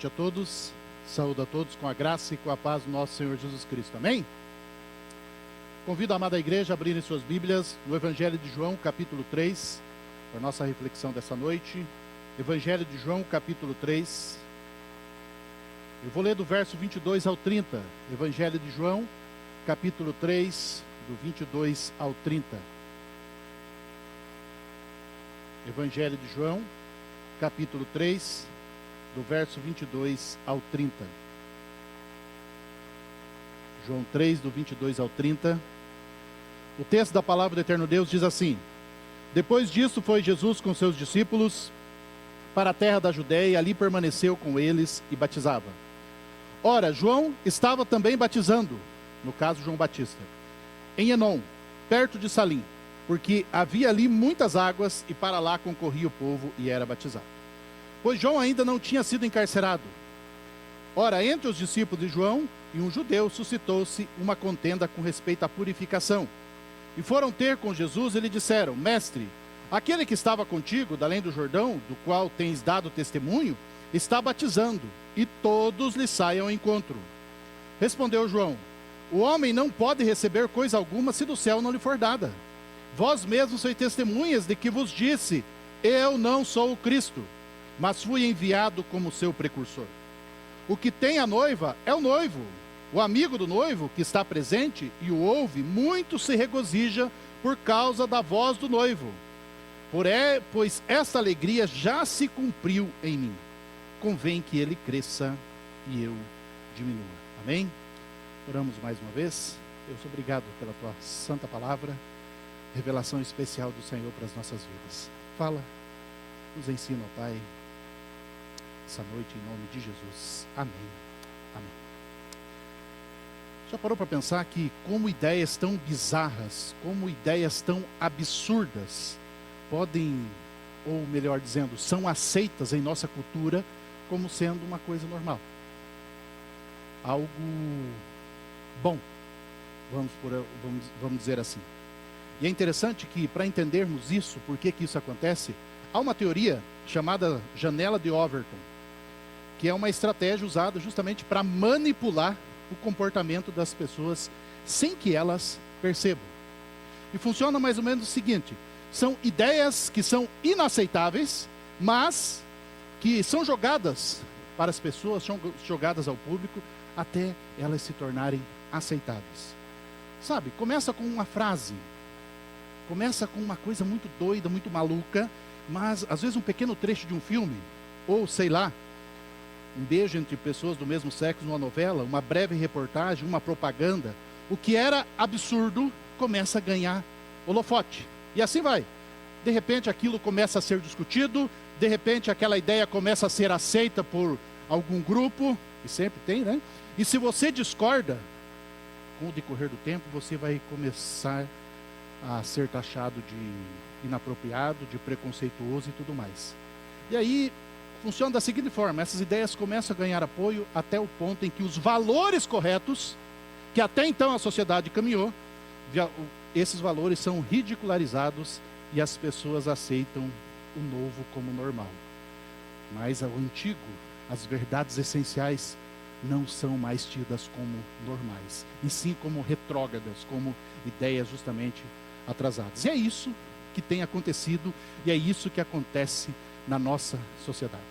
A todos, saúdo a todos com a graça e com a paz do nosso Senhor Jesus Cristo, amém? Convido a amada igreja a abrirem suas Bíblias no Evangelho de João, capítulo 3, para a nossa reflexão dessa noite. Evangelho de João, capítulo 3. Eu vou ler do verso 22 ao 30. Evangelho de João, capítulo 3, do 22 ao 30. Evangelho de João, capítulo 3, do verso 22 ao 30. João 3, do 22 ao 30. O texto da palavra do eterno Deus diz assim: Depois disso foi Jesus com seus discípulos para a terra da Judeia, e ali permaneceu com eles e batizava. Ora, João estava também batizando, no caso João Batista, em Enom, perto de Salim, porque havia ali muitas águas, e para lá concorria o povo e era batizado. Pois João ainda não tinha sido encarcerado. Ora, entre os discípulos de João e um judeu suscitou-se uma contenda com respeito à purificação. E foram ter com Jesus e lhe disseram: Mestre, aquele que estava contigo, da além do Jordão, do qual tens dado testemunho, está batizando, e todos lhe saem ao encontro. Respondeu João: O homem não pode receber coisa alguma se do céu não lhe for dada. Vós mesmos sois testemunhas de que vos disse: Eu não sou o Cristo, mas fui enviado como seu precursor. O que tem a noiva é o noivo. O amigo do noivo, que está presente e o ouve, muito se regozija por causa da voz do noivo. Pois esta alegria já se cumpriu em mim. Convém que ele cresça e eu diminua. Amém? Oramos mais uma vez. Deus, obrigado pela tua santa palavra. Revelação especial do Senhor para as nossas vidas. Fala, nos ensina, ó Pai, essa noite, em nome de Jesus. Amém. Amém. Já parou para pensar que como ideias tão bizarras, como ideias tão absurdas podem, ou melhor dizendo, são aceitas em nossa cultura como sendo uma coisa normal? Algo bom, vamos dizer assim. E é interessante que, para entendermos isso, por que isso acontece, há uma teoria chamada janela de Overton, que é uma estratégia usada justamente para manipular o comportamento das pessoas sem que elas percebam. E funciona mais ou menos o seguinte: são ideias que são inaceitáveis, mas que são jogadas para as pessoas, são jogadas ao público, até elas se tornarem aceitáveis. Sabe, começa com uma frase, começa com uma coisa muito doida, muito maluca, mas às vezes um pequeno trecho de um filme, ou sei lá, um beijo entre pessoas do mesmo sexo numa novela, uma breve reportagem, uma propaganda. O que era absurdo começa a ganhar holofote. E assim vai. De repente aquilo começa a ser discutido, de repente aquela ideia começa a ser aceita por algum grupo, e sempre tem, né? E se você discorda, com o decorrer do tempo, você vai começar a ser taxado de inapropriado, de preconceituoso e tudo mais. E aí funciona da seguinte forma: essas ideias começam a ganhar apoio até o ponto em que os valores corretos, que até então a sociedade caminhou, esses valores são ridicularizados e as pessoas aceitam o novo como normal. Mas o antigo, as verdades essenciais, não são mais tidas como normais, e sim como retrógradas, como ideias justamente atrasadas. E é isso que tem acontecido, e é isso que acontece na nossa sociedade.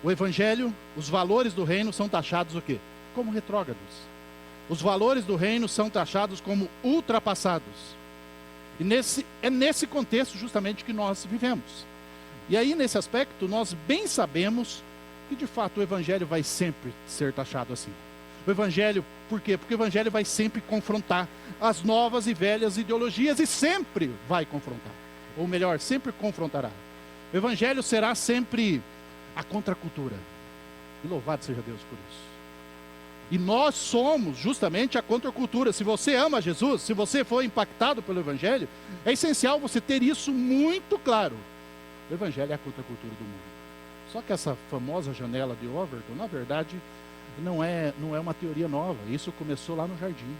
O evangelho, os valores do reino são taxados o quê? Como retrógrados. Os valores do reino são taxados como ultrapassados. E é nesse contexto justamente que nós vivemos. E aí, nesse aspecto, nós bem sabemos que de fato o evangelho vai sempre ser taxado assim. O evangelho, por quê? Porque o evangelho vai sempre confrontar as novas e velhas ideologias, e sempre vai confrontar. Ou melhor, sempre confrontará. O evangelho será sempre a contracultura. E louvado seja Deus por isso. E nós somos justamente a contracultura. Se você ama Jesus, se você foi impactado pelo evangelho, é essencial você ter isso muito claro. O evangelho é a contracultura do mundo. Só que essa famosa janela de Overton, na verdade, não é uma teoria nova. Isso começou lá no jardim,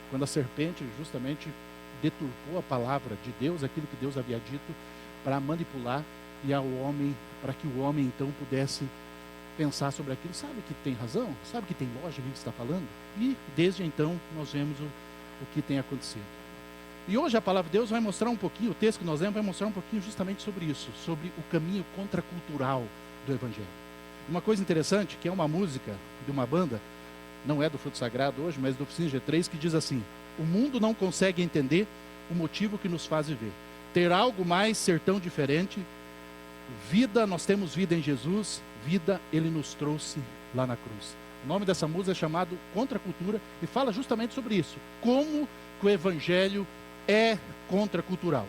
quando a serpente justamente deturpou a palavra de Deus, aquilo que Deus havia dito, para manipular e ao homem, para que o homem então pudesse pensar sobre aquilo, sabe que tem razão, sabe que tem lógica o que está falando, e desde então nós vemos o que tem acontecido. E hoje a palavra de Deus vai mostrar um pouquinho, o texto que nós lemos vai mostrar um pouquinho justamente sobre isso, sobre o caminho contracultural do Evangelho. Uma coisa interessante, que é uma música de uma banda, não é do Fruto Sagrado hoje, mas do Oficina G3, que diz assim: o mundo não consegue entender o motivo que nos faz viver. Ter algo mais, ser tão diferente. Vida, nós temos vida em Jesus, vida Ele nos trouxe lá na cruz. O nome dessa música é chamado Contracultura e fala justamente sobre isso. Como que o Evangelho é contracultural.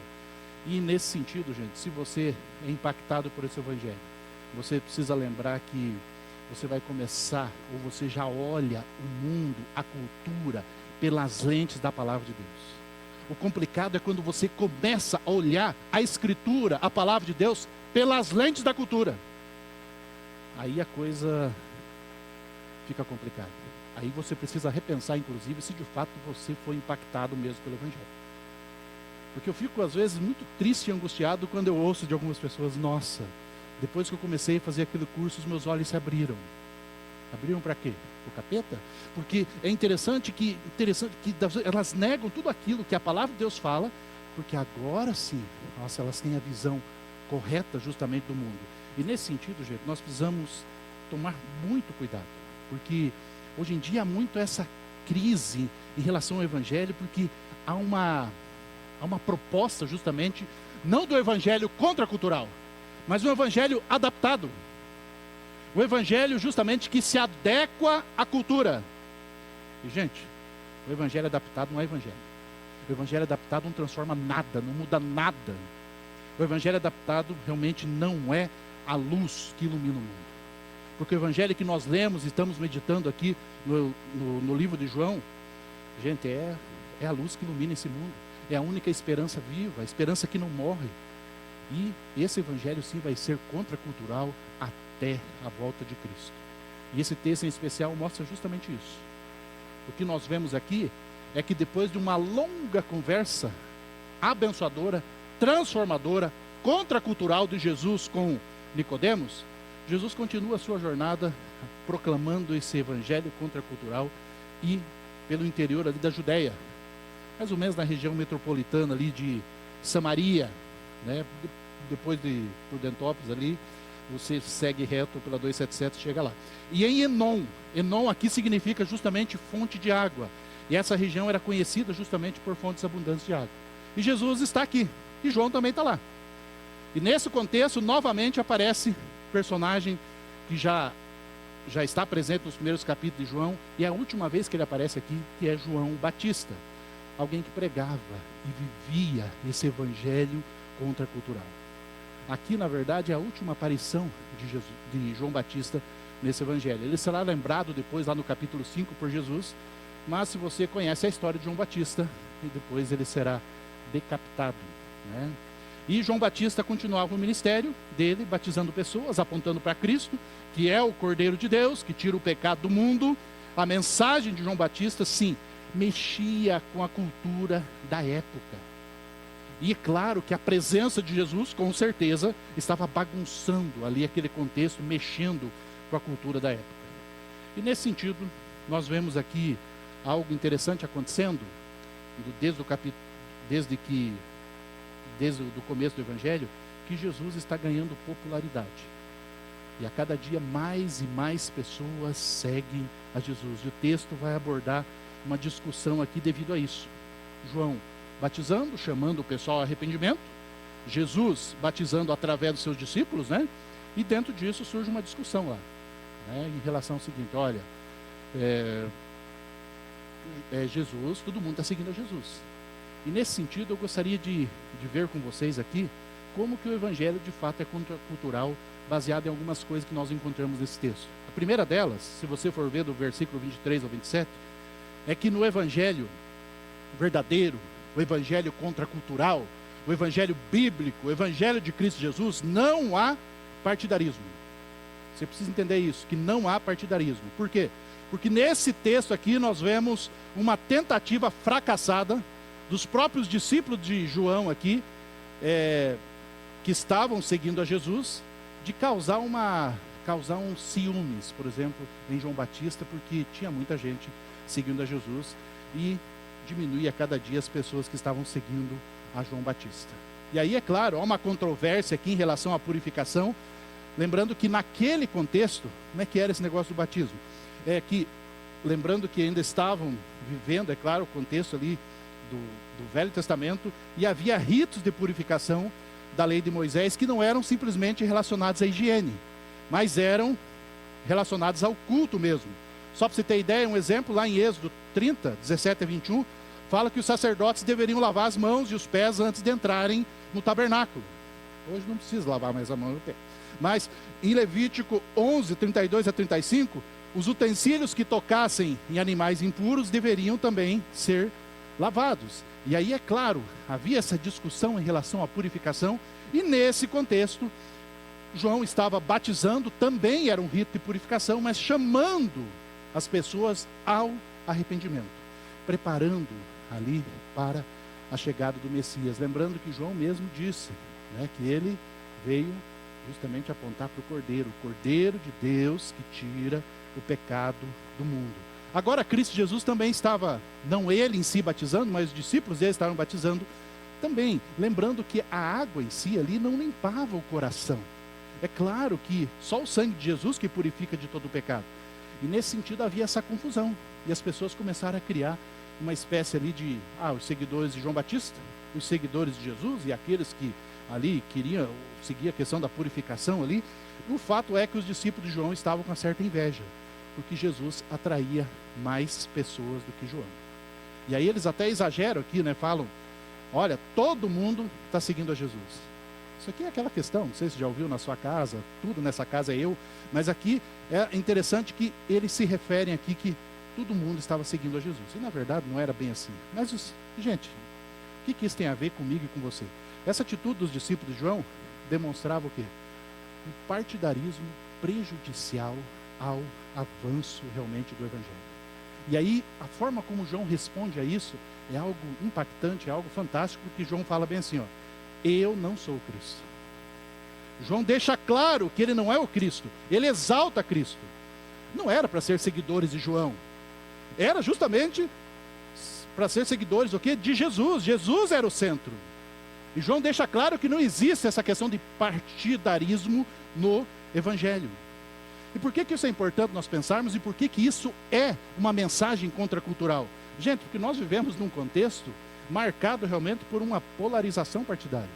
E nesse sentido, gente, se você é impactado por esse Evangelho, você precisa lembrar que você vai começar, ou você já olha o mundo, a cultura, pelas lentes da palavra de Deus. O complicado é quando você começa a olhar a Escritura, a palavra de Deus, pelas lentes da cultura. Aí a coisa fica complicada. Aí você precisa repensar, inclusive, se de fato você foi impactado mesmo pelo Evangelho. Porque eu fico, às vezes, muito triste e angustiado quando eu ouço de algumas pessoas: nossa, depois que eu comecei a fazer aquele curso, os meus olhos se abriram. Abriram para quê? Para o capeta? Porque é interessante que elas negam tudo aquilo que a palavra de Deus fala, porque agora sim, nossa, elas têm a visão correta justamente do mundo. E nesse sentido, gente, nós precisamos tomar muito cuidado, porque hoje em dia há muito essa crise em relação ao Evangelho, porque há uma proposta justamente, não do Evangelho contracultural, mas um Evangelho adaptado. O Evangelho justamente que se adequa à cultura. E gente, o Evangelho adaptado não é Evangelho. O Evangelho adaptado não transforma nada, não muda nada. O Evangelho adaptado realmente não é a luz que ilumina o mundo. Porque o Evangelho que nós lemos e estamos meditando aqui no livro de João, gente, é a luz que ilumina esse mundo. É a única esperança viva, a esperança que não morre. E esse Evangelho sim vai ser contracultural até a volta de Cristo. E esse texto em especial mostra justamente isso. O que nós vemos aqui é que depois de uma longa conversa abençoadora, transformadora, contracultural de Jesus com Nicodemos, Jesus continua a sua jornada proclamando esse Evangelho contracultural e pelo interior ali da Judéia, mais ou menos na região metropolitana ali de Samaria, né? Depois de Prudentópolis ali, você segue reto pela 277 e chega lá. E em Enom aqui significa justamente fonte de água. E essa região era conhecida justamente por fontes abundantes de água. E Jesus está aqui, e João também está lá. E nesse contexto, novamente aparece personagem que já está presente nos primeiros capítulos de João, e é a última vez que ele aparece aqui, que é João Batista. Alguém que pregava e vivia esse Evangelho contracultural. Aqui, na verdade, é a última aparição de João Batista nesse Evangelho. Ele será lembrado depois, lá no capítulo 5, por Jesus, mas se você conhece a história de João Batista, e depois ele será decapitado, né? E João Batista continuava o ministério dele, batizando pessoas, apontando para Cristo, que é o Cordeiro de Deus, que tira o pecado do mundo. A mensagem de João Batista, sim, mexia com a cultura da época. E é claro que a presença de Jesus, com certeza, estava bagunçando ali aquele contexto, mexendo com a cultura da época. E nesse sentido, nós vemos aqui algo interessante acontecendo, desde o começo do Evangelho, que Jesus está ganhando popularidade. E a cada dia mais e mais pessoas seguem a Jesus. E o texto vai abordar uma discussão aqui devido a isso. João batizando, chamando o pessoal ao arrependimento. Jesus batizando através dos seus discípulos, né? E dentro disso surge uma discussão lá, né? Em relação ao seguinte: olha, Jesus, todo mundo está seguindo a Jesus. E nesse sentido eu gostaria de ver com vocês aqui como que o Evangelho de fato é contracultural, baseado em algumas coisas que nós encontramos nesse texto. A primeira delas, se você for ver do versículo 23 ao 27, é que no Evangelho verdadeiro, o Evangelho contracultural, o Evangelho bíblico, o Evangelho de Cristo Jesus, não há partidarismo. Você precisa entender isso, que não há partidarismo. Por quê? Porque nesse texto aqui nós vemos uma tentativa fracassada dos próprios discípulos de João aqui, que estavam seguindo a Jesus, de causar uma causar um ciúmes, por exemplo, em João Batista, porque tinha muita gente seguindo a Jesus e diminuía cada dia as pessoas que estavam seguindo a João Batista. E aí, é claro, há uma controvérsia aqui em relação à purificação, lembrando que naquele contexto, como é que era esse negócio do batismo? É que, lembrando que ainda estavam vivendo, é claro, o contexto ali do Velho Testamento, e havia ritos de purificação da lei de Moisés que não eram simplesmente relacionados à higiene, mas eram relacionados ao culto mesmo. Só para você ter ideia, um exemplo, lá em Êxodo 30, 17 a 21, fala que os sacerdotes deveriam lavar as mãos e os pés antes de entrarem no tabernáculo. Hoje não precisa lavar mais a mão e o pé. Mas em Levítico 11, 32 a 35, os utensílios que tocassem em animais impuros deveriam também ser lavados. E aí, é claro, havia essa discussão em relação à purificação, e nesse contexto, João estava batizando, também era um rito de purificação, mas chamando as pessoas ao arrependimento, preparando ali para a chegada do Messias. Lembrando que João mesmo disse, né, que ele veio justamente apontar para o Cordeiro de Deus que tira o pecado do mundo. Agora, Cristo Jesus também estava, não ele em si batizando, mas os discípulos dele estavam batizando também, lembrando que a água em si ali não limpava o coração. É claro que só o sangue de Jesus que purifica de todo o pecado. E nesse sentido havia essa confusão, e as pessoas começaram a criar uma espécie ali de, os seguidores de João Batista, os seguidores de Jesus, e aqueles que ali queriam seguir a questão da purificação ali. O fato é que os discípulos de João estavam com uma certa inveja, porque Jesus atraía mais pessoas do que João. E aí eles até exageram aqui, né? Falam, olha, todo mundo está seguindo a Jesus. Isso aqui é aquela questão, não sei se já ouviu na sua casa, tudo nessa casa é eu, mas aqui é interessante que eles se referem aqui que todo mundo estava seguindo a Jesus. E na verdade não era bem assim. Mas, gente, o que isso tem a ver comigo e com você? Essa atitude dos discípulos de João demonstrava o quê? Um partidarismo prejudicial ao avanço realmente do Evangelho. E aí, a forma como João responde a isso é algo impactante, é algo fantástico, porque João fala bem assim, eu não sou o Cristo. João deixa claro que ele não é o Cristo, ele exalta Cristo. Não era para ser seguidores de João, era justamente para ser seguidores o quê? De Jesus. Jesus era o centro. E João deixa claro que não existe essa questão de partidarismo no Evangelho. E por que isso é importante nós pensarmos, e por que isso é uma mensagem contracultural? Gente, porque nós vivemos num contexto marcado realmente por uma polarização partidária.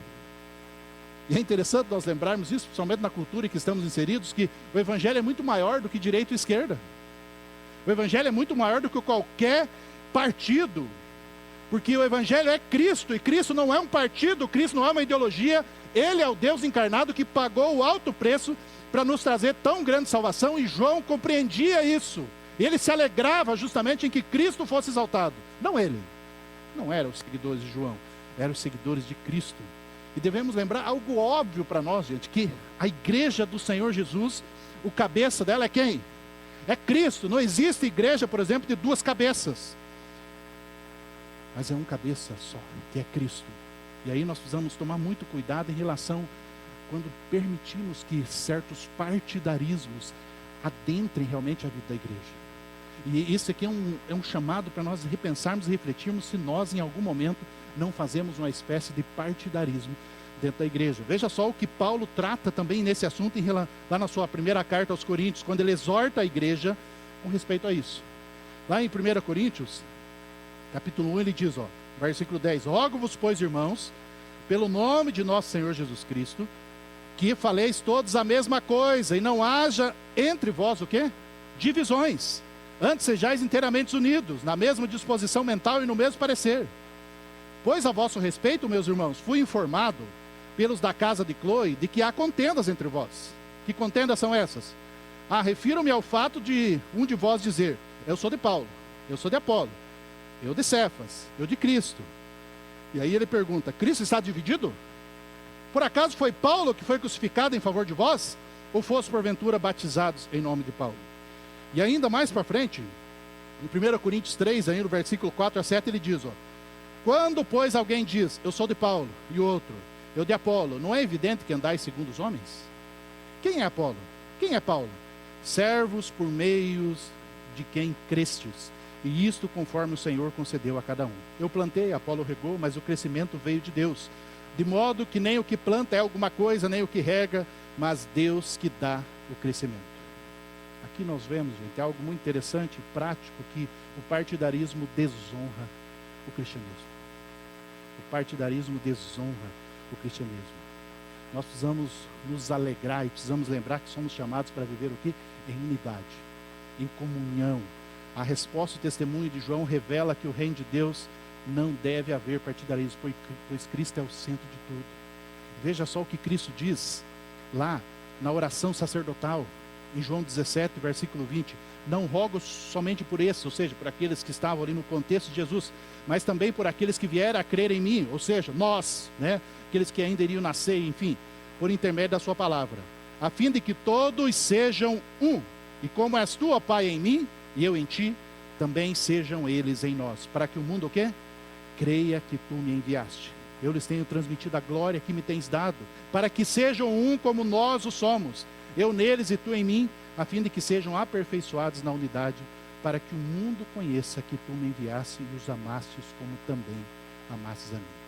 E é interessante nós lembrarmos isso, principalmente na cultura em que estamos inseridos, que o Evangelho é muito maior do que direita e esquerda. O Evangelho é muito maior do que qualquer partido. Porque o Evangelho é Cristo, e Cristo não é um partido, Cristo não é uma ideologia, Ele é o Deus encarnado que pagou o alto preço para nos trazer tão grande salvação, e João compreendia isso. Ele se alegrava justamente em que Cristo fosse exaltado. Não ele, não eram os seguidores de João, eram os seguidores de Cristo. E devemos lembrar algo óbvio para nós, gente, que a igreja do Senhor Jesus, o cabeça dela é quem? É Cristo. Não existe igreja, por exemplo, de duas cabeças. Mas é um cabeça só, que é Cristo. E aí nós precisamos tomar muito cuidado em relação quando permitimos que certos partidarismos adentrem realmente a vida da igreja. E isso aqui é um chamado para nós repensarmos e refletirmos se nós em algum momento não fazemos uma espécie de partidarismo dentro da igreja. Veja só o que Paulo trata também nesse assunto lá na sua primeira carta aos Coríntios, quando ele exorta a igreja com respeito a isso. Lá em 1 Coríntios, capítulo 1, ele diz, versículo 10, rogo-vos, pois, irmãos, pelo nome de nosso Senhor Jesus Cristo, que faleis todos a mesma coisa, e não haja entre vós o quê? Divisões. Antes sejais inteiramente unidos, na mesma disposição mental e no mesmo parecer. Pois a vosso respeito, meus irmãos, fui informado pelos da casa de Cloe de que há contendas entre vós. Que contendas são essas? Refiro-me ao fato de um de vós dizer, eu sou de Paulo, eu sou de Apolo, eu de Cefas, eu de Cristo. E aí ele pergunta, Cristo está dividido? Por acaso foi Paulo que foi crucificado em favor de vós? Ou fosse porventura batizados em nome de Paulo? E ainda mais para frente, em 1 Coríntios 3, aí no versículo 4 a 7, ele diz, quando, pois, alguém diz, eu sou de Paulo, e outro, eu de Apolo, não é evidente que andais segundo os homens? Quem é Apolo? Quem é Paulo? Servos por meios de quem crestes, e isto conforme o Senhor concedeu a cada um. Eu plantei, Apolo regou, mas o crescimento veio de Deus. De modo que nem o que planta é alguma coisa, nem o que rega, mas Deus que dá o crescimento. Aqui nós vemos, gente, algo muito interessante e prático, que o partidarismo desonra o cristianismo. O partidarismo desonra o cristianismo. Nós precisamos nos alegrar e precisamos lembrar que somos chamados para viver o quê? Em unidade, em comunhão. A resposta e o testemunho de João revela que o reino de Deus não deve haver partidarismo, pois Cristo é o centro de tudo. Veja só o que Cristo diz lá na oração sacerdotal, em João 17, versículo 20. Não rogo somente por esses, ou seja, por aqueles que estavam ali no contexto de Jesus, mas também por aqueles que vieram a crer em mim, ou seja, nós, né? Aqueles que ainda iriam nascer, enfim, por intermédio da sua palavra, a fim de que todos sejam um, e como és tu, ó Pai, em mim, e eu em ti, também sejam eles em nós, para que o mundo o quê? Creia que tu me enviaste. Eu lhes tenho transmitido a glória que me tens dado, para que sejam um como nós o somos, eu neles e tu em mim, a fim de que sejam aperfeiçoados na unidade, para que o mundo conheça que tu me enviaste e os amastes como também amastes a mim.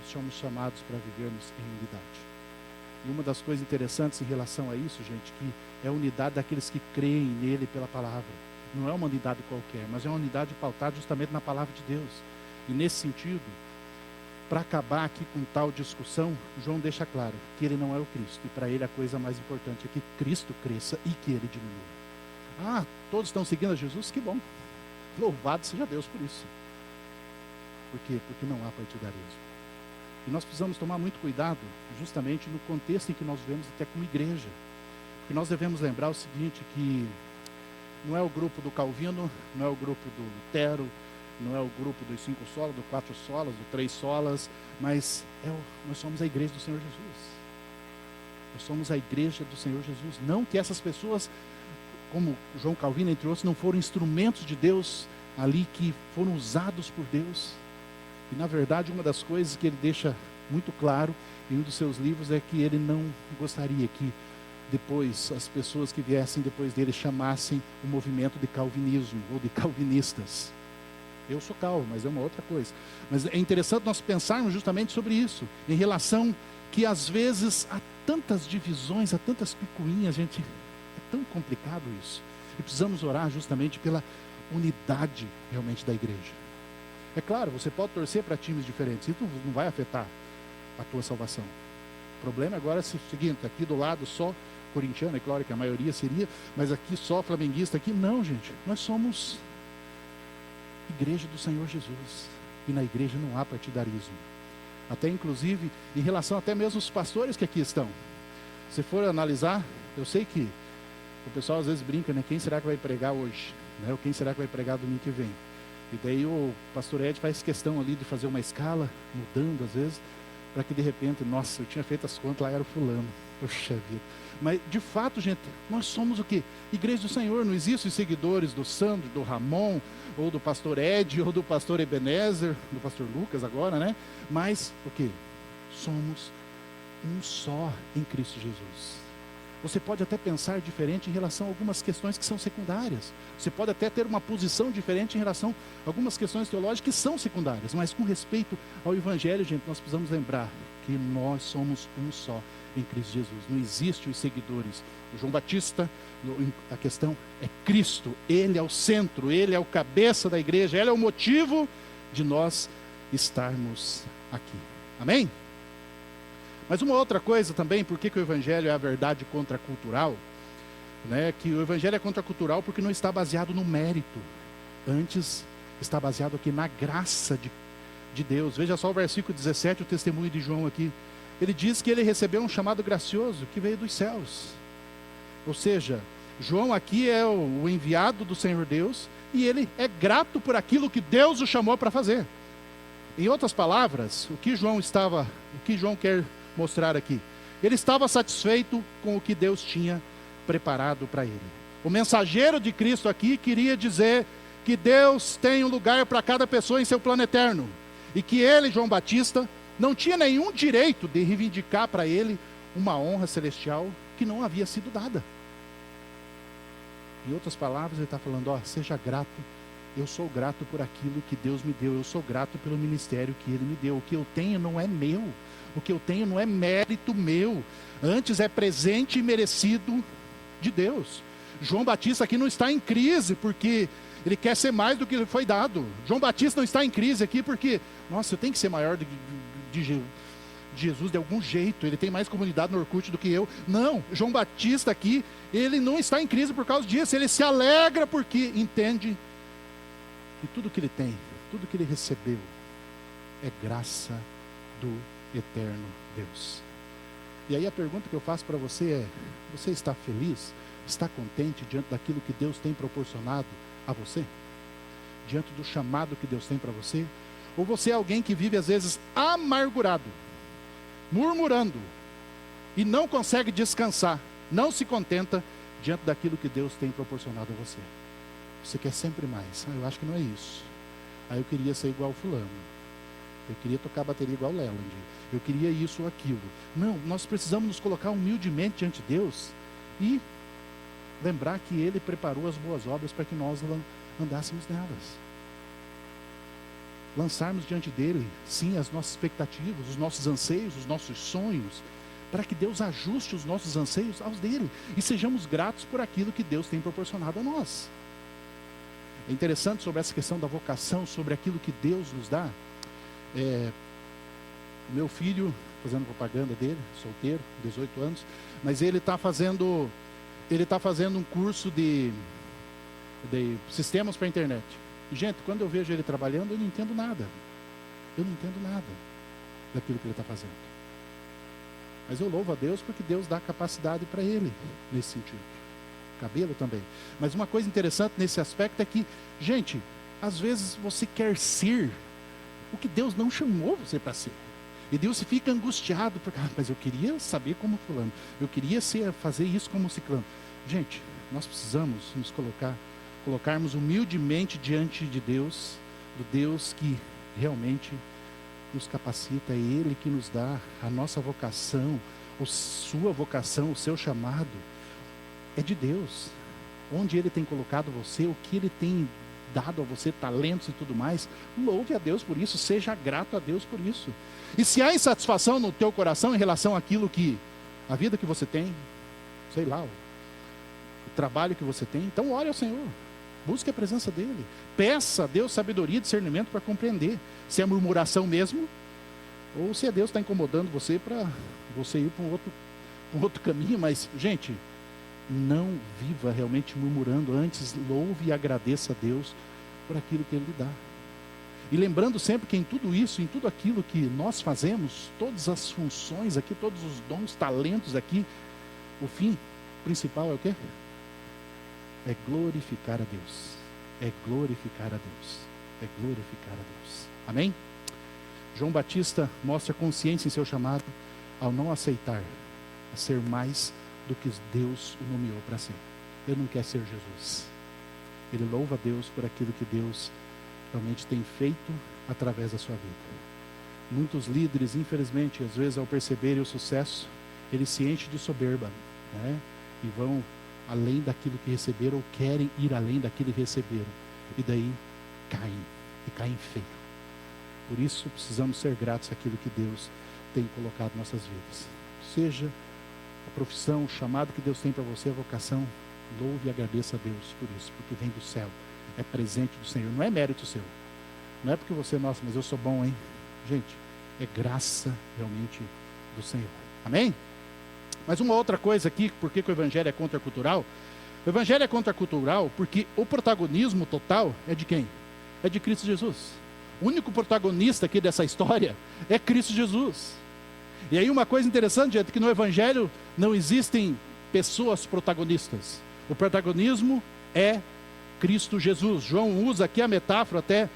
Nós somos chamados para vivermos em unidade. E uma das coisas interessantes em relação a isso, gente, que é a unidade daqueles que creem nele pela palavra. Não é uma unidade qualquer, mas é uma unidade pautada justamente na palavra de Deus. E nesse sentido, para acabar aqui com tal discussão, João deixa claro que ele não é o Cristo. E para ele a coisa mais importante é que Cristo cresça e que ele diminua. Ah, todos estão seguindo a Jesus? Que bom. Louvado seja Deus por isso. Por quê? Porque não há partidarismo. E nós precisamos tomar muito cuidado justamente no contexto em que nós vivemos até como igreja. Porque nós devemos lembrar o seguinte, que não é o grupo do Calvino, não é o grupo do Lutero, não é o grupo dos 5 solas, do 4 solas, do 3 solas, mas nós somos a igreja do Senhor Jesus. Nós somos a igreja do Senhor Jesus. Não que essas pessoas, como João Calvino, entre outros, não foram instrumentos de Deus ali, que foram usados por Deus. E na verdade uma das coisas que ele deixa muito claro em um dos seus livros é que ele não gostaria que depois as pessoas que viessem depois dele chamassem o movimento de calvinismo ou de calvinistas. Eu sou calvo, mas é uma outra coisa. Mas é interessante nós pensarmos justamente sobre isso, em relação que às vezes há tantas divisões, há tantas picuinhas, gente, é tão complicado isso. E precisamos orar justamente pela unidade realmente da igreja. É claro, você pode torcer para times diferentes, isso não vai afetar a tua salvação. O problema agora é o seguinte, aqui do lado só corintiano, é claro que a maioria seria, mas aqui só flamenguista, aqui não, gente. Nós somos igreja do Senhor Jesus, e na igreja não há partidarismo. Até inclusive, em relação até mesmo aos pastores que aqui estão. Se for analisar, eu sei que o pessoal às vezes brinca, né? Quem será que vai pregar hoje? Né? Ou quem será que vai pregar domingo que vem? E daí o pastor Ed faz questão ali de fazer uma escala, mudando às vezes, para que de repente, nossa, eu tinha feito as contas, lá era o fulano. Poxa vida. Mas de fato, gente, nós somos o quê? Igreja do Senhor. Não existem os seguidores do Sandro, do Ramon, ou do pastor Ed, ou do pastor Ebenezer, do pastor Lucas agora, né? Mas o quê? Somos um só em Cristo Jesus. Você pode até pensar diferente em relação a algumas questões que são secundárias. Você pode até ter uma posição diferente em relação a algumas questões teológicas que são secundárias. Mas com respeito ao Evangelho, gente, nós precisamos lembrar que nós somos um só em Cristo Jesus. Não existe os seguidores. O João Batista, a questão é Cristo. Ele é o centro, ele é o cabeça da igreja, ele é o motivo de nós estarmos aqui. Amém? Mas uma outra coisa também, por que o Evangelho é a verdade contracultural? Né? Que o Evangelho é contracultural porque não está baseado no mérito. Antes, está baseado aqui na graça de Deus. Veja só o versículo 17, o testemunho de João aqui. Ele diz que ele recebeu um chamado gracioso que veio dos céus. Ou seja, João aqui é o enviado do Senhor Deus e ele é grato por aquilo que Deus o chamou para fazer. Em outras palavras, o que João quer mostrar aqui? Ele estava satisfeito com o que Deus tinha preparado para ele. O mensageiro de Cristo aqui queria dizer que Deus tem um lugar para cada pessoa em seu plano eterno. E que ele, João Batista, não tinha nenhum direito de reivindicar para ele uma honra celestial que não havia sido dada. Em outras palavras, ele está falando, seja grato, eu sou grato por aquilo que Deus me deu, eu sou grato pelo ministério que Ele me deu. O que eu tenho não é meu, o que eu tenho não é mérito meu, antes é presente e merecido de Deus. João Batista aqui não está em crise, porque ele quer ser mais do que lhe foi dado. João Batista não está em crise aqui porque, nossa, eu tenho que ser maior de Jesus de algum jeito, ele tem mais comunidade no Orkut do que eu. Não, João Batista aqui, ele não está em crise por causa disso, ele se alegra porque entende que tudo que ele tem, tudo que ele recebeu, é graça do eterno Deus. E aí a pergunta que eu faço para você é, você está feliz? Está contente diante daquilo que Deus tem proporcionado a você? Diante do chamado que Deus tem para você? Ou você é alguém que vive às vezes amargurado, murmurando, e não consegue descansar, não se contenta diante daquilo que Deus tem proporcionado a você? Você quer sempre mais. Eu acho que não é isso. Eu queria ser igual fulano. Eu queria tocar bateria igual Leland. Eu queria isso ou aquilo. Não, nós precisamos nos colocar humildemente diante de Deus e lembrar que Ele preparou as boas obras para que nós andássemos nelas. Lançarmos diante dEle, sim, as nossas expectativas, os nossos anseios, os nossos sonhos, para que Deus ajuste os nossos anseios aos dEle e sejamos gratos por aquilo que Deus tem proporcionado a nós. É interessante sobre essa questão da vocação, sobre aquilo que Deus nos dá. Meu filho, fazendo propaganda dele, solteiro, 18 anos, mas ele está fazendo um curso de sistemas para a internet. E, gente, quando eu vejo ele trabalhando, eu não entendo nada. Eu não entendo nada daquilo que ele está fazendo. Mas eu louvo a Deus porque Deus dá capacidade para ele nesse sentido. Cabelo também. Mas uma coisa interessante nesse aspecto é que, gente, às vezes você quer ser o que Deus não chamou você para ser. E Deus fica angustiado, porque, mas eu queria saber como fulano, eu queria fazer isso como ciclano. Gente, nós precisamos nos colocarmos humildemente diante de Deus, do Deus que realmente nos capacita, é Ele que nos dá a nossa vocação, a sua vocação, o seu chamado. É de Deus, onde Ele tem colocado você, o que Ele tem dado a você, talentos e tudo mais, louve a Deus por isso, seja grato a Deus por isso. E se há insatisfação no teu coração em relação àquilo a vida que você tem, sei lá, o trabalho que você tem, então ore ao Senhor, busque a presença dEle, peça a Deus sabedoria e discernimento para compreender, se é murmuração mesmo, ou se é Deus está incomodando você para você ir para um outro caminho. Mas, gente, não viva realmente murmurando, antes louve e agradeça a Deus por aquilo que Ele lhe dá. E lembrando sempre que em tudo isso, em tudo aquilo que nós fazemos, todas as funções aqui, todos os dons, talentos aqui, o fim principal é o quê? É glorificar a Deus. É glorificar a Deus. É glorificar a Deus. Amém? João Batista mostra consciência em seu chamado ao não aceitar a ser mais do que Deus o nomeou para ser. Ele não quer ser Jesus. Ele louva a Deus por aquilo que Deus realmente tem feito através da sua vida. Muitos líderes, infelizmente, às vezes ao perceberem o sucesso, eles se enchem de soberba, né? E vão além daquilo que receberam, ou querem ir além daquilo que receberam, e daí caem feio. Por isso precisamos ser gratos àquilo que Deus tem colocado em nossas vidas. Seja a profissão, o chamado que Deus tem para você, a vocação, louve e agradeça a Deus por isso, porque vem do céu, é presente do Senhor, não é mérito seu, não é porque você, nossa, mas eu sou bom, hein? Gente, é graça realmente do Senhor. Amém? Mas uma outra coisa aqui, por que o Evangelho é contracultural? O Evangelho é contracultural porque o protagonismo total é de quem? É de Cristo Jesus. O único protagonista aqui dessa história é Cristo Jesus. E aí uma coisa interessante é que no Evangelho não existem pessoas protagonistas. O protagonismo é Cristo Jesus. João usa aqui a metáfora até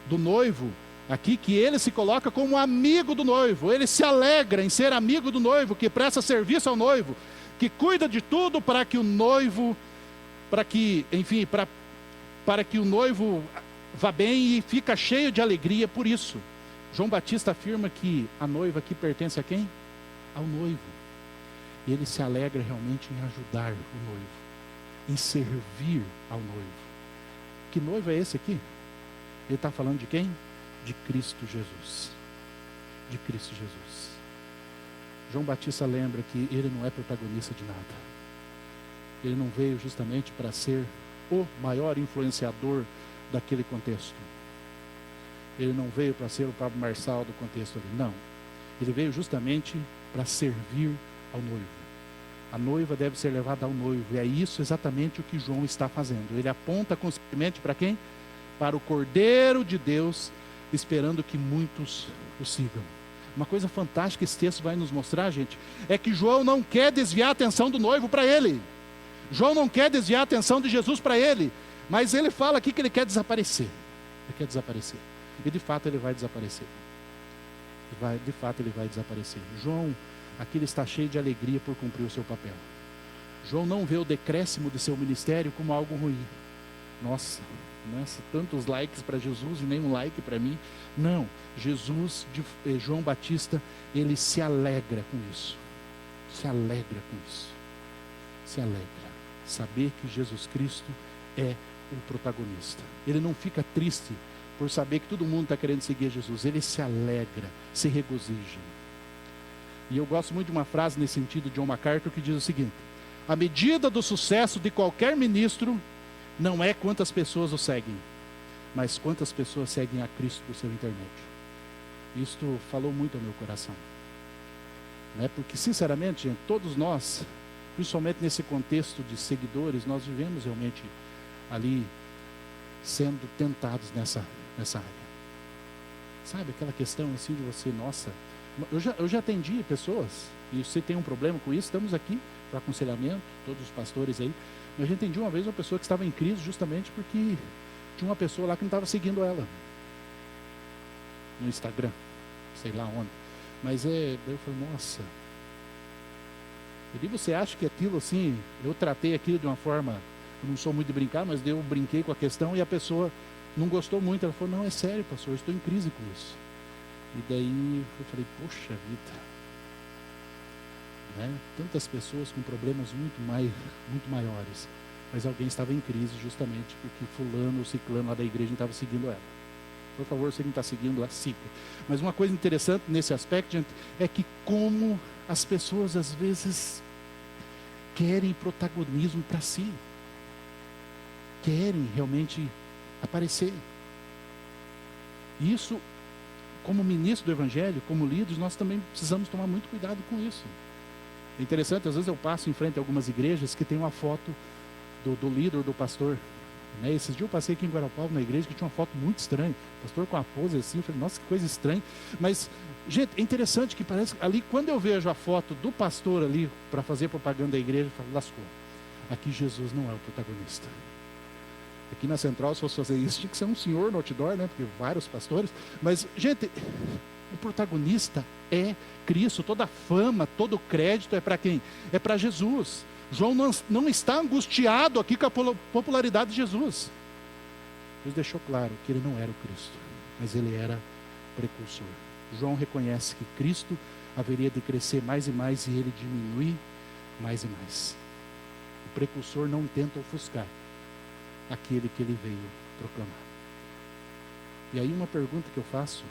do noivo, aqui que ele se coloca como amigo do noivo. Ele se alegra em ser amigo do noivo, que presta serviço ao noivo, que cuida de tudo para que o noivo, para que o noivo vá bem e fica cheio de alegria por isso. João Batista afirma que a noiva aqui pertence a quem? Ao noivo. E ele se alegra realmente em ajudar o noivo, em servir ao noivo. Que noivo é esse aqui? Ele está falando de quem? De Cristo Jesus. De Cristo Jesus. João Batista lembra que ele não é protagonista de nada. Ele não veio justamente para ser o maior influenciador daquele contexto. Ele não veio para ser o Pablo Marçal do contexto ali. Não. Ele veio justamente para servir ao noivo. A noiva deve ser levada ao noivo. E é isso exatamente o que João está fazendo. Ele aponta constantemente para quem? Para o Cordeiro de Deus, esperando que muitos o sigam. Uma coisa fantástica que esse texto vai nos mostrar, gente, é que João não quer desviar a atenção do noivo para ele. João não quer desviar a atenção de Jesus para ele. Mas ele fala aqui que ele quer desaparecer. Ele quer desaparecer. E de fato ele vai desaparecer. De fato ele vai desaparecer. João, aqui ele está cheio de alegria por cumprir o seu papel. João não vê o decréscimo de seu ministério como algo ruim. Nossa, tantos likes para Jesus e nem um like para mim. Não, João Batista, ele se alegra com isso. Se alegra com isso. Se alegra. Saber que Jesus Cristo é o protagonista. Ele não fica triste por saber que todo mundo está querendo seguir Jesus. Ele se alegra, se regozija. E eu gosto muito de uma frase nesse sentido de John MacArthur que diz o seguinte: a medida do sucesso de qualquer ministro não é quantas pessoas o seguem, mas quantas pessoas seguem a Cristo por seu intermédio. Isto falou muito ao meu coração. Porque sinceramente, gente, todos nós, principalmente nesse contexto de seguidores, nós vivemos realmente ali sendo tentados nessa área. Sabe aquela questão assim de você, nossa, eu já atendi pessoas, e você tem um problema com isso, estamos aqui para aconselhamento, todos os pastores aí. Eu já atendi uma vez uma pessoa que estava em crise justamente porque tinha uma pessoa lá que não estava seguindo ela no Instagram, sei lá onde. Mas eu falei, nossa. E você acha que aquilo assim, eu tratei aquilo de uma forma, eu não sou muito de brincar, mas eu brinquei com a questão e a pessoa não gostou muito. Ela falou, não, é sério, pastor, eu estou em crise com isso. E daí eu falei, poxa vida. Tantas pessoas com problemas muito maiores. Mas alguém estava em crise justamente porque fulano ou ciclano lá da igreja não estava seguindo ela. Por favor, você que não está seguindo lá, siga. Mas uma coisa interessante nesse aspecto, gente, é que como as pessoas às vezes querem protagonismo para si. Querem realmente aparecer. Isso, como ministro do Evangelho, como líderes, nós também precisamos tomar muito cuidado com isso. É interessante, às vezes eu passo em frente a algumas igrejas que tem uma foto do líder, do pastor. Esses dias eu passei aqui em Guarapuava, na igreja, que tinha uma foto muito estranha. O pastor com a pose assim, eu falei, nossa, que coisa estranha. Mas, gente, é interessante que parece que ali, quando eu vejo a foto do pastor ali, para fazer propaganda da igreja, eu falo, lascou. Aqui Jesus não é o protagonista. Aqui na Central, se fosse fazer isso, tinha que ser um senhor no outdoor, porque vários pastores. Mas, gente, o protagonista é Cristo. Toda a fama, todo o crédito é para quem? É para Jesus. João não está angustiado aqui com a popularidade de Jesus. Deus deixou claro que ele não era o Cristo, mas ele era precursor. João reconhece que Cristo haveria de crescer mais e mais e ele diminuir mais e mais. O precursor não tenta ofuscar aquele que ele veio proclamar. E aí uma pergunta que eu faço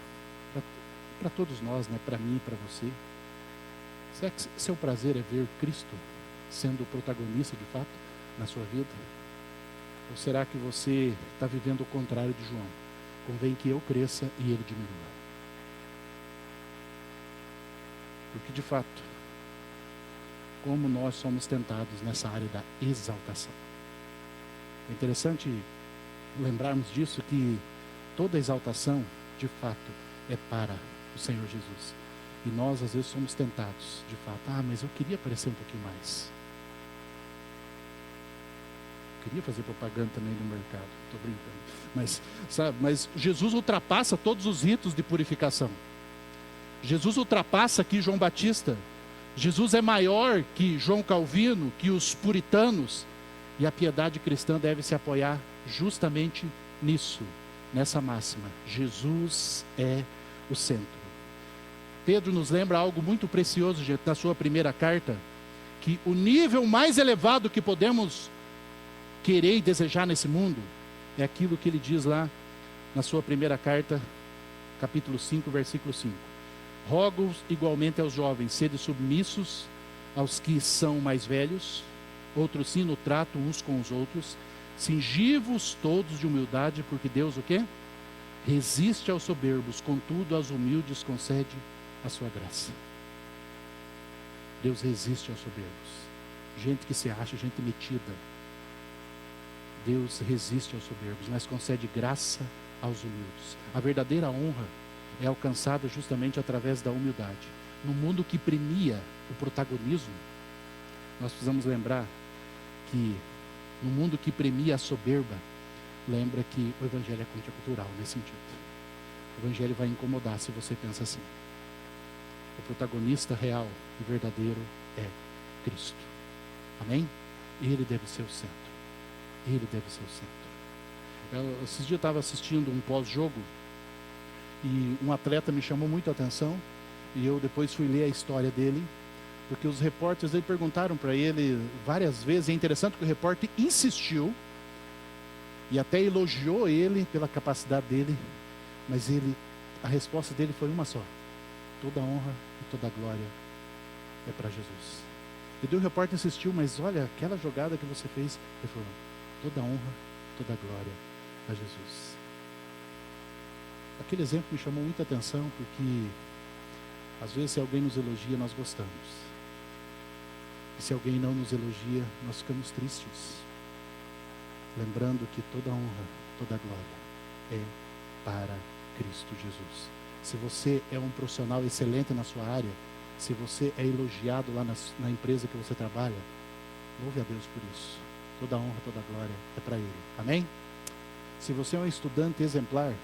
para todos nós, para mim e para você: será que seu prazer é ver Cristo sendo o protagonista de fato na sua vida? Ou será que você está vivendo o contrário de João? Convém que eu cresça e ele diminua. Porque de fato, como nós somos tentados nessa área da exaltação. É interessante lembrarmos disso, que toda exaltação de fato é para o Senhor Jesus. E nós às vezes somos tentados de fato, mas eu queria aparecer um pouquinho mais. Queria fazer propaganda também no mercado, estou brincando. Mas Jesus ultrapassa todos os ritos de purificação. Jesus ultrapassa aqui João Batista. Jesus é maior que João Calvino, que os puritanos. E a piedade cristã deve se apoiar justamente nisso, nessa máxima. Jesus é o centro. Pedro nos lembra algo muito precioso, gente, na sua primeira carta. que o nível mais elevado que podemos querer e desejar nesse mundo é aquilo que ele diz lá na sua primeira carta, capítulo 5, versículo 5. Rogo igualmente aos jovens, sede submissos aos que são mais velhos, outros sim no trato uns com os outros, cingi-vos todos de humildade, porque Deus o quê? Resiste aos soberbos, contudo aos humildes concede a sua graça. Deus resiste aos soberbos. Gente que se acha, gente metida. Deus resiste aos soberbos, mas concede graça aos humildes. A verdadeira honra é alcançada justamente através da humildade. No mundo que premia o protagonismo, nós precisamos lembrar que no mundo que premia a soberba, lembra que o evangelho é contracultural nesse sentido. O evangelho vai incomodar se você pensa assim. O protagonista real e verdadeiro é Cristo. Amém? Ele deve ser o centro. Ele deve ser o centro. Esses dias eu estava assistindo um pós-jogo e um atleta me chamou muito a atenção e eu depois fui ler a história dele, porque os repórteres perguntaram para ele várias vezes, e é interessante que o repórter insistiu e até elogiou ele pela capacidade dele, mas a resposta dele foi uma só: toda honra e toda glória é para Jesus. E daí o repórter insistiu, mas olha, aquela jogada que você fez, ele falou: toda honra, toda glória a Jesus. Aquele exemplo me chamou muita atenção, porque às vezes se alguém nos elogia, nós gostamos. E se alguém não nos elogia, nós ficamos tristes. Lembrando que toda honra, toda glória é para Cristo Jesus. Se você é um profissional excelente na sua área, se você é elogiado lá na empresa que você trabalha, louve a Deus por isso. Toda honra, toda glória é para Ele. Amém? Se você é um estudante exemplar,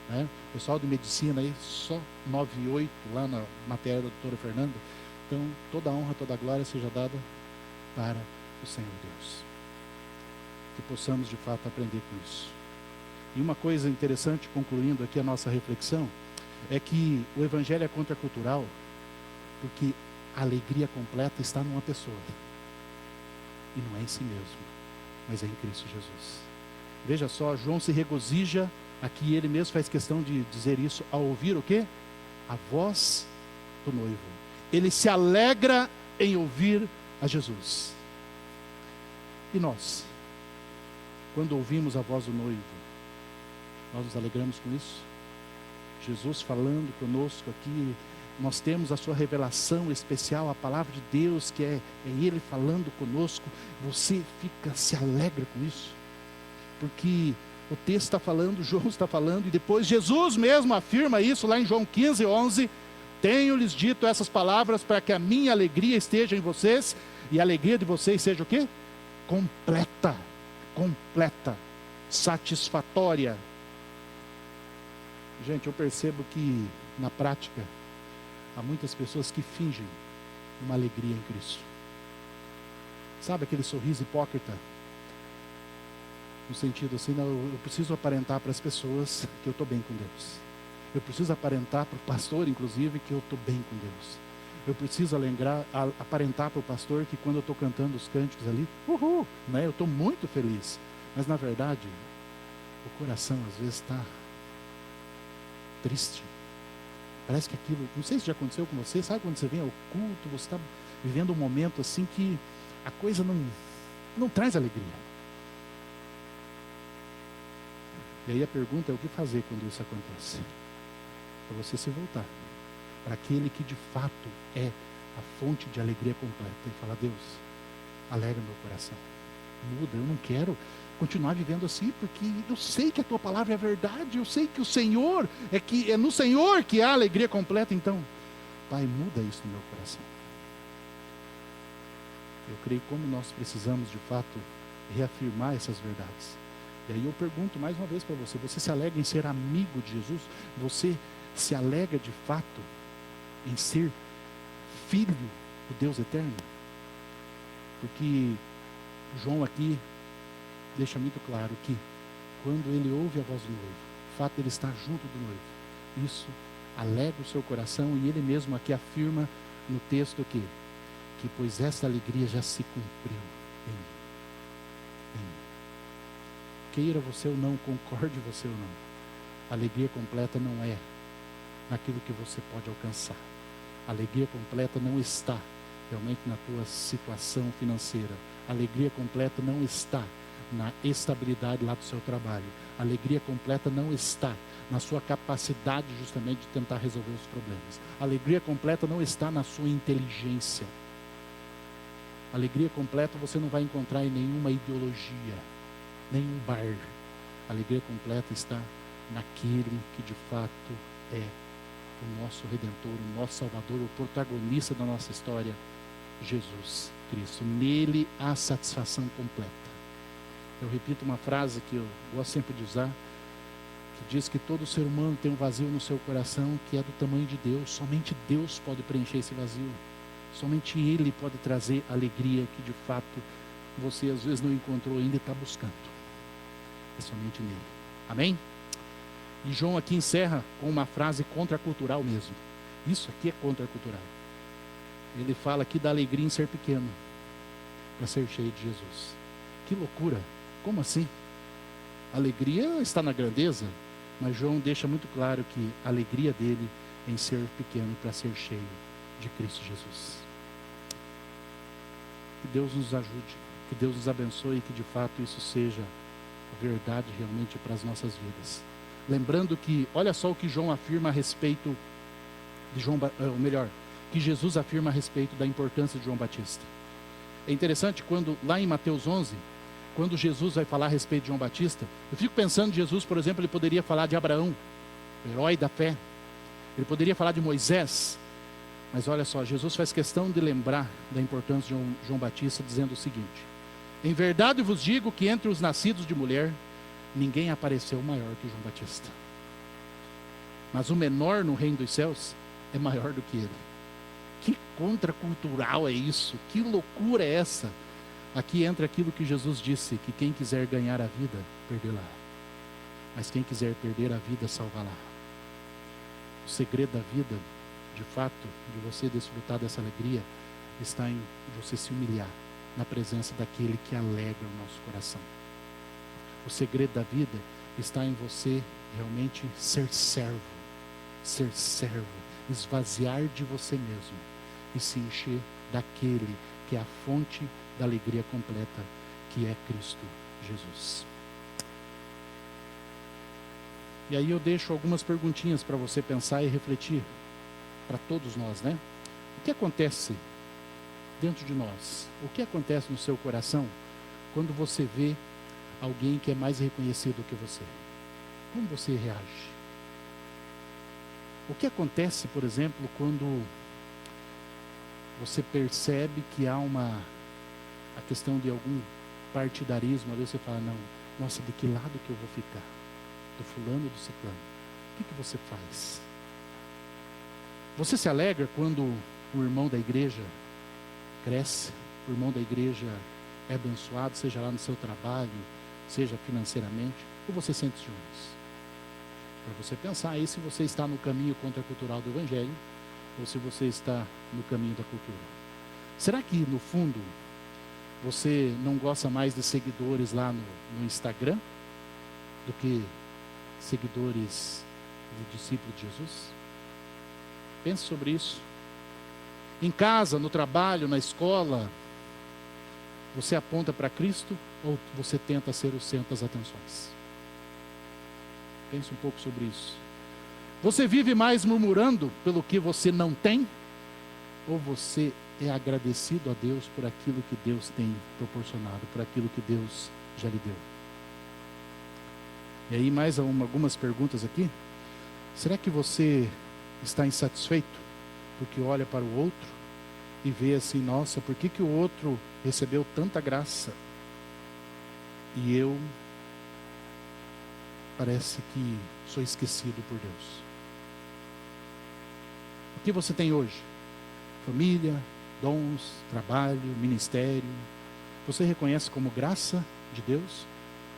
né? O pessoal de medicina aí, só 9,8 lá na matéria da doutora Fernanda. Então, toda honra, toda glória seja dada para o Senhor Deus. Que possamos de fato aprender com isso. E uma coisa interessante, concluindo aqui a nossa reflexão, é que o evangelho é contracultural, porque a alegria completa está numa pessoa. E não é em si mesmo, mas é em Cristo Jesus. Veja só, João se regozija, aqui ele mesmo faz questão de dizer isso, ao ouvir o quê? A voz do noivo. Ele se alegra em ouvir a Jesus. E nós, quando ouvimos a voz do noivo, nós nos alegramos com isso? Jesus falando conosco aqui, nós temos a sua revelação especial, a palavra de Deus, que é Ele falando conosco. Você se alegra com isso? Porque o texto está falando, João está falando, e depois Jesus mesmo afirma isso lá em João 15, 11. Tenho-lhes dito essas palavras para que a minha alegria esteja em vocês, e a alegria de vocês seja o quê? Completa, satisfatória. Gente, eu percebo que na prática há muitas pessoas que fingem uma alegria em Cristo. Sabe aquele sorriso hipócrita? No sentido assim, não, eu preciso aparentar para as pessoas que eu estou bem com Deus. Eu preciso aparentar para o pastor, inclusive, que eu estou bem com Deus. Eu preciso aparentar para o pastor que quando eu estou cantando os cânticos ali, né, eu estou muito feliz. Mas na verdade, o coração às vezes está triste. Parece que aquilo, não sei se já aconteceu com você, sabe quando você vem ao culto, você está vivendo um momento assim que a coisa não traz alegria. E aí a pergunta é: o que fazer quando isso acontece? Para você se voltar para aquele que de fato é a fonte de alegria completa e falar: Deus, alegra meu coração, muda, eu não quero continuar vivendo assim, porque eu sei que a tua palavra é verdade, eu sei que o Senhor, é no Senhor que há alegria completa. Então, Pai, muda isso no meu coração. Eu creio como nós precisamos de fato reafirmar essas verdades. E aí eu pergunto mais uma vez para você: você se alegra em ser amigo de Jesus? Você se alegra de fato em ser filho do Deus eterno? Porque João aqui deixa muito claro que quando ele ouve a voz do noivo, o fato de ele estar junto do noivo, isso alegra o seu coração. E ele mesmo aqui afirma no texto aqui, pois esta alegria já se cumpriu em mim. Queira você ou não, concorde você ou não, a alegria completa não é naquilo que você pode alcançar. A alegria completa não está realmente na tua situação financeira. A alegria completa não está na estabilidade lá do seu trabalho. A alegria completa não está na sua capacidade justamente de tentar resolver os problemas. A alegria completa não está na sua inteligência. A alegria completa você não vai encontrar em nenhuma ideologia, nenhum bar. A alegria completa está naquele que de fato é o nosso Redentor, o nosso Salvador, o protagonista da nossa história, Jesus Cristo. Nele há satisfação completa. Eu repito uma frase que eu gosto sempre de usar, que diz que todo ser humano tem um vazio no seu coração que é do tamanho de Deus. Somente Deus pode preencher esse vazio. Somente Ele pode trazer alegria que de fato você às vezes não encontrou ainda e está buscando. É somente nele. Amém? E João aqui encerra com uma frase contracultural mesmo. Isso aqui é contracultural. Ele fala aqui da alegria em ser pequeno, para ser cheio de Jesus. Que loucura! Como assim? A alegria está na grandeza, mas João deixa muito claro que a alegria dele em ser pequeno para ser cheio de Cristo Jesus. Que Deus nos ajude, que Deus nos abençoe e que de fato isso seja verdade realmente para as nossas vidas. Lembrando que, olha só o que João afirma a respeito de que Jesus afirma a respeito da importância de João Batista. É interessante quando, lá em Mateus 11, quando Jesus vai falar a respeito de João Batista, eu fico pensando, Jesus, por exemplo, ele poderia falar de Abraão, o herói da fé. Ele poderia falar de Moisés. Mas olha só, Jesus faz questão de lembrar da importância de João Batista, dizendo o seguinte: em verdade vos digo que entre os nascidos de mulher, ninguém apareceu maior que João Batista. Mas o menor no reino dos céus é maior do que ele. Que contracultural é isso? Que loucura é essa? Aqui entra aquilo que Jesus disse, que quem quiser ganhar a vida, perdê-la. Mas quem quiser perder a vida, salva-la. O segredo da vida, de fato, de você desfrutar dessa alegria, está em você se humilhar na presença daquele que alegra o nosso coração. O segredo da vida está em você realmente ser servo, esvaziar de você mesmo e se encher daquele que é a fonte da alegria completa, que é Cristo Jesus. E aí eu deixo algumas perguntinhas para você pensar e refletir, para todos nós, né? O que acontece dentro de nós? O que acontece no seu coração quando você vê alguém que é mais reconhecido que você? Como você reage? O que acontece, por exemplo, quando você percebe que há a questão de algum partidarismo, ali você fala, não, nossa, de que lado que eu vou ficar? Do fulano ou do ciclano? O que você faz? Você se alegra quando o irmão da igreja cresce, o irmão da igreja é abençoado, seja lá no seu trabalho, seja financeiramente, ou você sente ciúmes? Para você pensar aí se você está no caminho contracultural do Evangelho, ou se você está no caminho da cultura. Será que, no fundo, você não gosta mais de seguidores lá no Instagram do que seguidores do discípulo de Jesus? Pense sobre isso. Em casa, no trabalho, na escola, você aponta para Cristo ou você tenta ser o centro das atenções? Pense um pouco sobre isso. Você vive mais murmurando pelo que você não tem? Ou você é agradecido a Deus por aquilo que Deus tem proporcionado, por aquilo que Deus já lhe deu? E aí mais algumas perguntas aqui. Será que você está insatisfeito porque olha para o outro e vê assim, nossa, por que o outro recebeu tanta graça e eu parece que sou esquecido por Deus? O que você tem hoje? Família, dons, trabalho, ministério. Você reconhece como graça de Deus?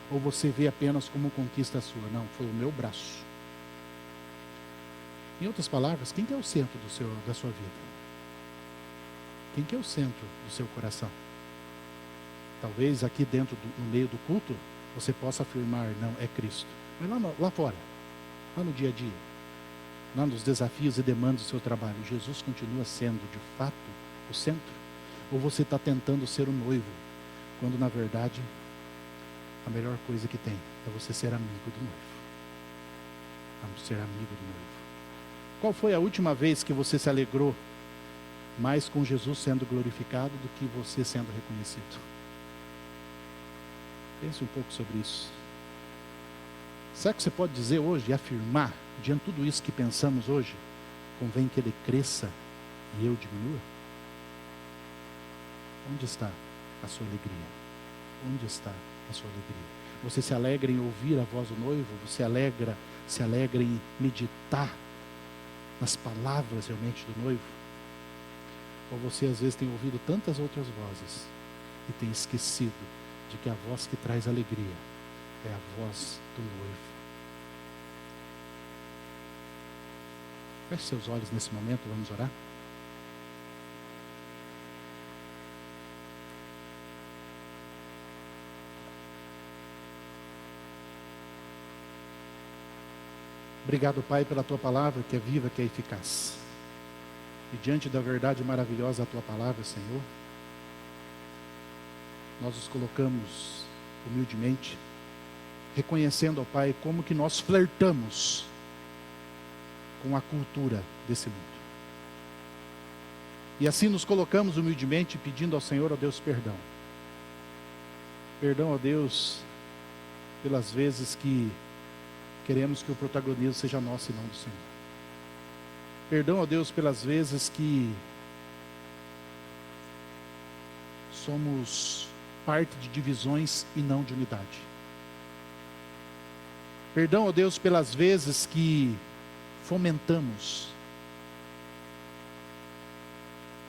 Ou você vê apenas como conquista sua? Não, foi o meu braço. Em outras palavras, quem que é o centro da sua vida? Quem que é o centro do seu coração? Talvez aqui dentro, no meio do culto, você possa afirmar, não, é Cristo. Mas lá fora, lá no dia a dia, lá nos desafios e demandas do seu trabalho, Jesus continua sendo, de fato, o centro? Ou você está tentando ser o noivo, quando na verdade, a melhor coisa que tem é você ser amigo do noivo. Vamos ser amigo do noivo. Qual foi a última vez que você se alegrou mais com Jesus sendo glorificado do que você sendo reconhecido? Pense um pouco sobre isso. Será que você pode dizer hoje e afirmar, diante de tudo isso que pensamos hoje, convém que ele cresça e eu diminua? Onde está a sua alegria? Onde está a sua alegria? Você se alegra em ouvir a voz do noivo? Você se alegra em meditar nas palavras realmente do noivo? Ou você às vezes tem ouvido tantas outras vozes e tem esquecido de que a voz que traz alegria é a voz do noivo? Feche seus olhos nesse momento, vamos orar. Obrigado, Pai, pela Tua palavra, que é viva, que é eficaz. E diante da verdade maravilhosa da Tua palavra, Senhor, nós nos colocamos humildemente, reconhecendo, ó Pai, como que nós flertamos com a cultura desse mundo. E assim nos colocamos humildemente, pedindo ao Senhor, ó Deus, perdão. Perdão, ó Deus, pelas vezes que queremos que o protagonismo seja nosso e não do Senhor. Perdão, ó Deus, pelas vezes que somos parte de divisões e não de unidade. Perdão, ó Deus, pelas vezes que fomentamos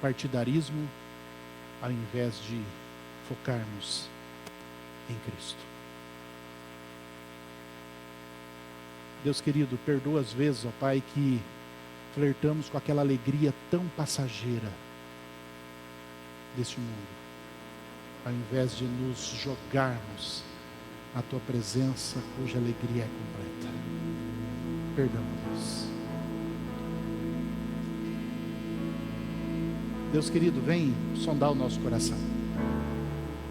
partidarismo ao invés de focarmos em Cristo. Deus querido, perdoa as vezes, ó Pai, que flertamos com aquela alegria tão passageira deste mundo, ao invés de nos jogarmos na Tua presença, cuja alegria é completa. Perdão, Deus. Deus querido, vem sondar o nosso coração.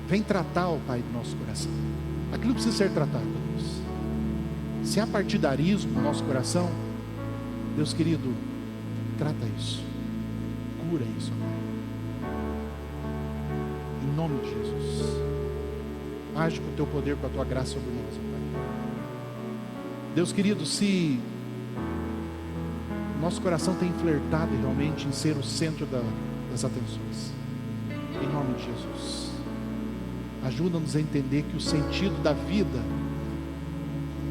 Vem tratar, ó Pai, do nosso coração. Aquilo precisa ser tratado, Deus. Se há partidarismo no nosso coração, Deus querido, trata isso. Cura isso, Pai. Em nome de Jesus. Age com o Teu poder, com a Tua graça sobre nós, Pai. Deus querido, se nosso coração tem flertado realmente em ser o centro das atenções, em nome de Jesus, ajuda-nos a entender que o sentido da vida,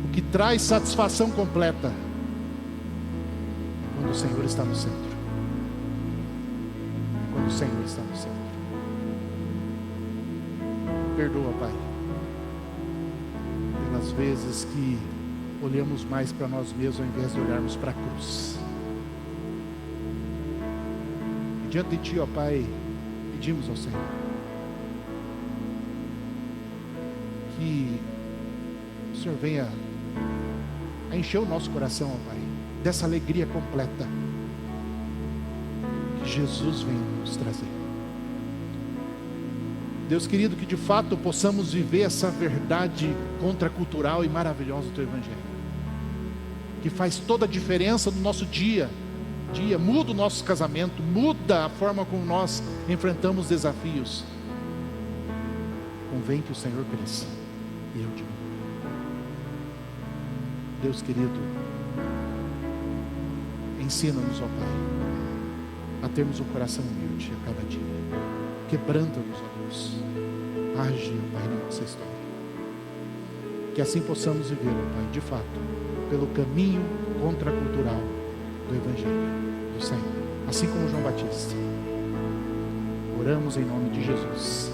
o que traz satisfação completa, quando o Senhor está no centro. Quando o Senhor está no centro. Perdoa, Pai, pelas vezes que olhamos mais para nós mesmos ao invés de olharmos para a cruz. E diante de Ti, ó Pai, pedimos ao Senhor que o Senhor venha a encher o nosso coração, ó Pai, dessa alegria completa que Jesus vem nos trazer. Deus querido, que de fato possamos viver essa verdade contracultural e maravilhosa do Teu Evangelho, que faz toda a diferença no nosso dia, muda o nosso casamento, muda a forma como nós enfrentamos desafios. Convém que o Senhor cresça e eu diminua. Deus querido, ensina-nos, ó Pai, a termos um coração humilde a cada dia. Quebranta-nos, ó Deus. Age, ó Pai, na nossa história. Que assim possamos viver, ó Pai, de fato, pelo caminho contracultural do Evangelho do Senhor. Assim como João Batista. Oramos em nome de Jesus.